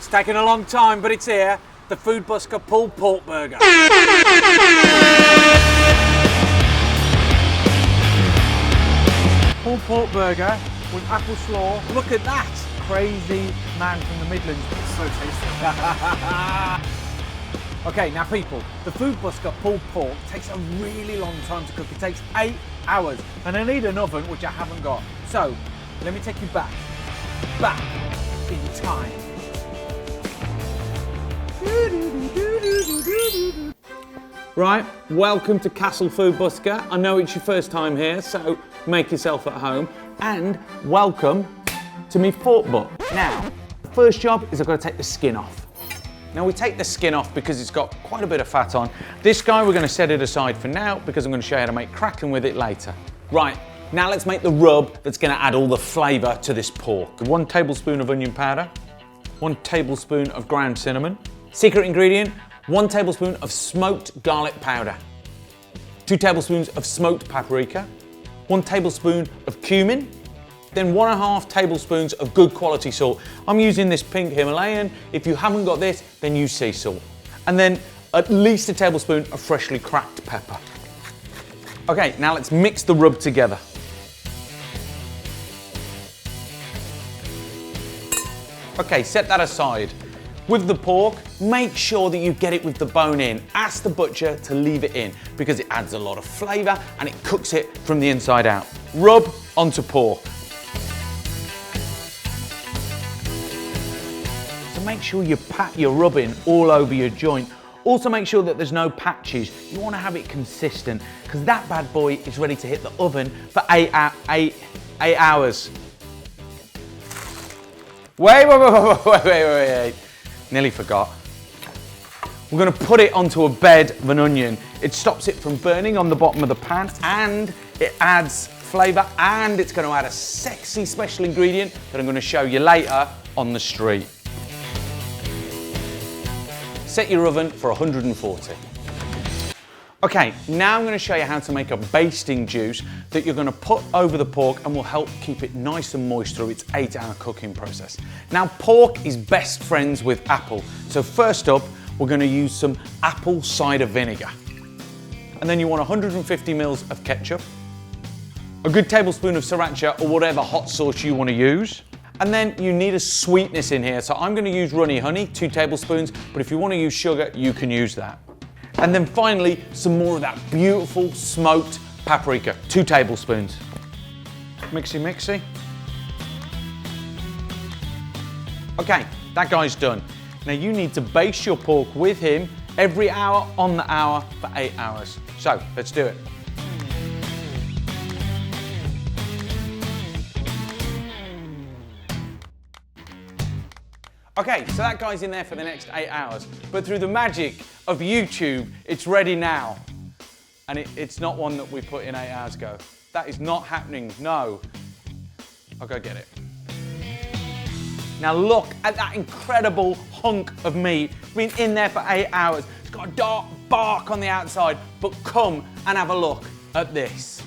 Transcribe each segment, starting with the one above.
It's taken a long time, but it's here. The Food Busker Pulled pork burger. Pulled pork burger with apple slaw. Look at that. Crazy man from the Midlands. It's so tasty. Okay, now people, the Food Busker Pulled pork takes a really long time to cook. It takes 8 hours, and I need an oven, which I haven't got. So, let me take you back in time. Right, welcome to Castle Food Busker. I know it's your first time here, so make yourself at home. And welcome to me fork butt. Now, the first job is I've got to take the skin off. Now we take the skin off because it's got quite a bit of fat on. This guy we're going to set it aside for now because I'm going to show you how to make crackling with it later. Right, now let's make the rub that's going to add all the flavour to this pork. 1 tablespoon of onion powder, 1 tablespoon of ground cinnamon. Secret ingredient, 1 tablespoon of smoked garlic powder, 2 tablespoons of smoked paprika, 1 tablespoon of cumin, then 1.5 tablespoons of good quality salt. I'm using this pink Himalayan. If you haven't got this, then use sea salt. And then at least a tablespoon of freshly cracked pepper. Okay, now let's mix the rub together. Okay, set that aside. With the pork, make sure that you get it with the bone in. Ask the butcher to leave it in because it adds a lot of flavour and it cooks it from the inside out. Rub onto pork. So make sure you pat your rub in all over your joint. Also make sure that there's no patches. You want to have it consistent because that bad boy is ready to hit the oven for 8 hours. Wait. Nearly forgot. We're going to put it onto a bed of an onion. It stops it from burning on the bottom of the pan and it adds flavour and it's going to add a sexy special ingredient that I'm going to show you later on the street. Set your oven for 140. Okay, now I'm going to show you how to make a basting juice that you're going to put over the pork and will help keep it nice and moist through its 8-hour cooking process. Now, pork is best friends with apple. So first up, we're going to use some apple cider vinegar. And then you want 150 mils of ketchup, a good tablespoon of sriracha or whatever hot sauce you want to use. And then you need a sweetness in here. So I'm going to use runny honey, 2 tablespoons, but if you want to use sugar, you can use that. And then finally, some more of that beautiful smoked paprika, 2 tablespoons. Mixy. Okay, that guy's done. Now you need to baste your pork with him every hour on the hour for 8 hours. So, let's do it. Okay, so that guy's in there for the next 8 hours, but through the magic of YouTube, it's ready now. And it's not one that we put in 8 hours ago. That is not happening, no. I'll go get it. Now look at that incredible hunk of meat. It's been in there for 8 hours. It's got a dark bark on the outside, but come and have a look at this.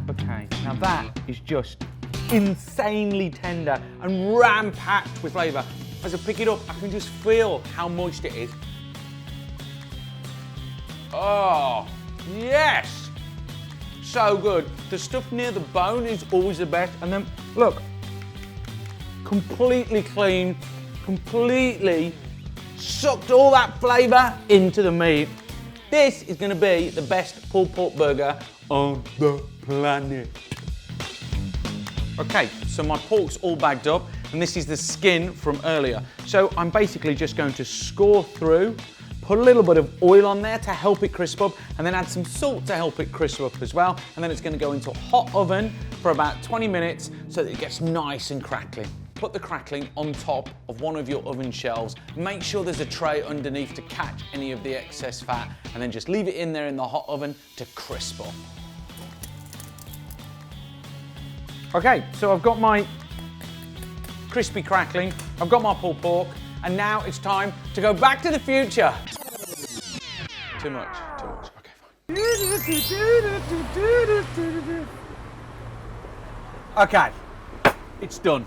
Okay, now that is just insanely tender and ram-packed with flavour. As I pick it up, I can just feel how moist it is. Oh, yes! So good. The stuff near the bone is always the best. And then, look, completely clean, completely sucked all that flavour into the meat. This is going to be the best pulled pork burger on the planet. Okay, so my pork's all bagged up and this is the skin from earlier. So I'm basically just going to score through, put a little bit of oil on there to help it crisp up and then add some salt to help it crisp up as well. And then it's going to go into a hot oven for about 20 minutes so that it gets nice and crackling. Put the crackling on top of one of your oven shelves. Make sure there's a tray underneath to catch any of the excess fat and then just leave it in there in the hot oven to crisp up. Okay, so I've got my crispy crackling, I've got my pulled pork, and now it's time to go back to the future. Too much, okay, fine. Okay, it's done.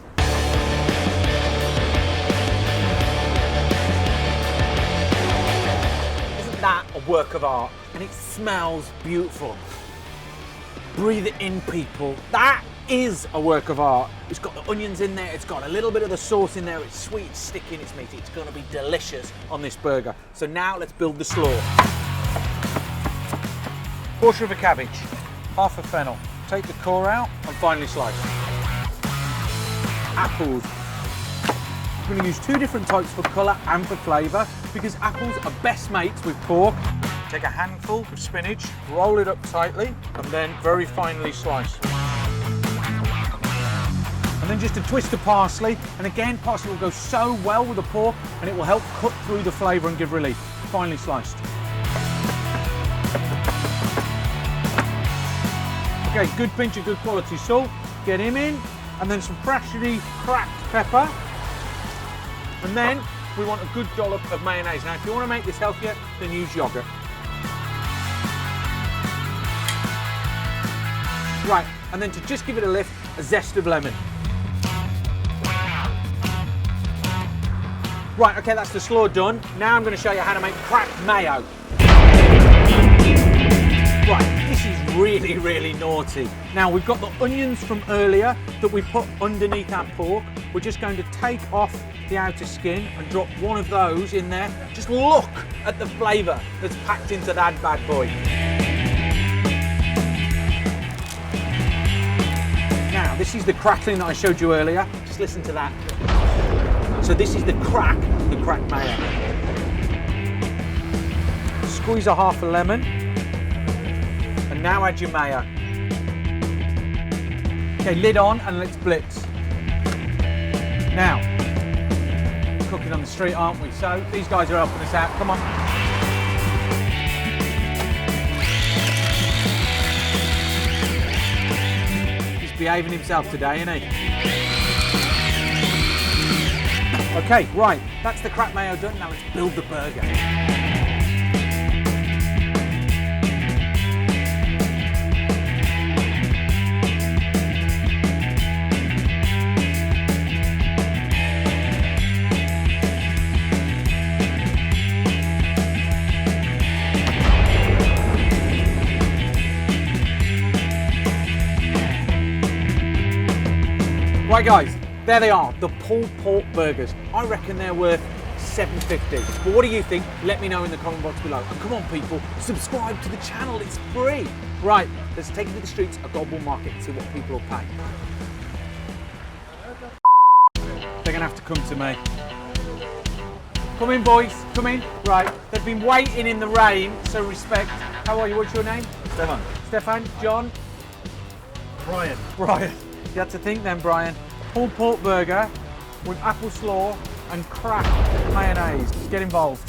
Isn't that a work of art? And it smells beautiful. Breathe it in, people. That is a work of art. It's got the onions in there, it's got a little bit of the sauce in there, it's sweet, it's sticky, and it's meaty. It's gonna be delicious on this burger. So now let's build the slaw. Quarter of a cabbage, half a fennel. Take the core out and finely slice. Apples. I'm gonna use 2 different types for colour and for flavour because apples are best mates with pork. Take a handful of spinach, roll it up tightly, and then very finely slice. And then just a twist of parsley, and again, parsley will go so well with the pork, and it will help cut through the flavour and give relief. Finely sliced. Okay, good pinch of good quality salt, get him in, and then some freshly cracked pepper. And then we want a good dollop of mayonnaise. Now, if you want to make this healthier, then use yogurt. Right, and then to just give it a lift, a zest of lemon. Right, okay, that's the slaw done. Now I'm going to show you how to make cracked mayo. Right, this is really, really naughty. Now, we've got the onions from earlier that we put underneath our pork. We're just going to take off the outer skin and drop one of those in there. Just look at the flavour that's packed into that bad boy. Now, this is the crackling that I showed you earlier. Just listen to that. So this is the cracked mayo. Squeeze a half a lemon. And now add your mayo. Okay, lid on and let's blitz. Now, we're cooking on the street, aren't we? So these guys are helping us out. Come on. He's behaving himself today, isn't he? Okay, right, that's the cracked mayo done. Now let's build the burger. Right guys, there they are, the pulled pork burgers. I reckon they're worth $7.50. But what do you think? Let me know in the comment box below. And come on people, subscribe to the channel, it's free. Right, let's take it to the streets of Goldbull Market and see what people will pay. They're gonna have to come to me. Come in boys, come in. Right, they've been waiting in the rain, so respect. How are you, what's your name? Stefan. Stefan, John? Brian. Brian. You had to think then, Brian. Pulled pork burger with apple slaw and cracked mayonnaise. Get involved.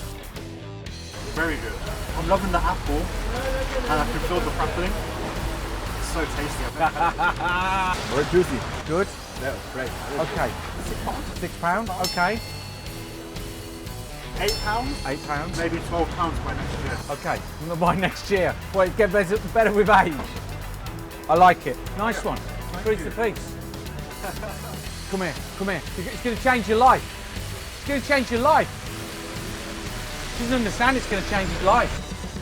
Very good. I'm loving the apple, and I can feel the crackling. It's so tasty. Very juicy. Good? Yeah, great. Okay. £6. Okay. £8? £8. Maybe £12 by next year. Okay. By next year. Well, it gets better with age. I like it. Nice one. Increase the piece. Come here, come here. It's going to change your life. It's going to change your life. He doesn't understand it's going to change his life.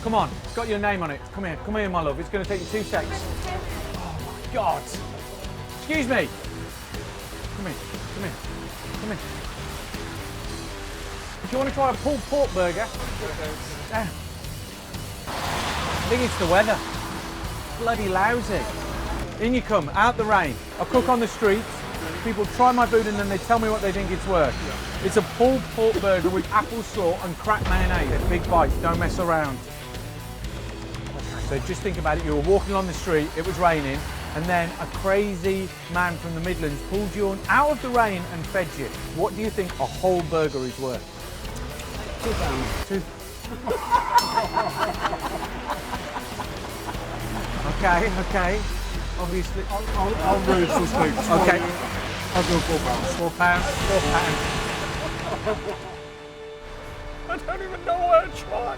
Come on, it's got your name on it. Come here, my love. It's going to take you 2 seconds. Oh my God. Excuse me. Come here, come here, come here. Do you want to try a pulled pork burger? Yeah. I think it's the weather. Bloody lousy. In you come, out the rain. I cook on the streets. People try my food and then they tell me what they think it's worth. Yeah. It's a pulled pork burger with apple slaw and cracked mayonnaise. Big bites, don't mess around. So just think about it. You were walking on the street, it was raining, and then a crazy man from the Midlands pulled you out of the rain and fed you. What do you think a whole burger is worth? £2. Okay. Obviously. I'll raise the stakes. Okay. I'll go £4. £4. I don't even know where to try.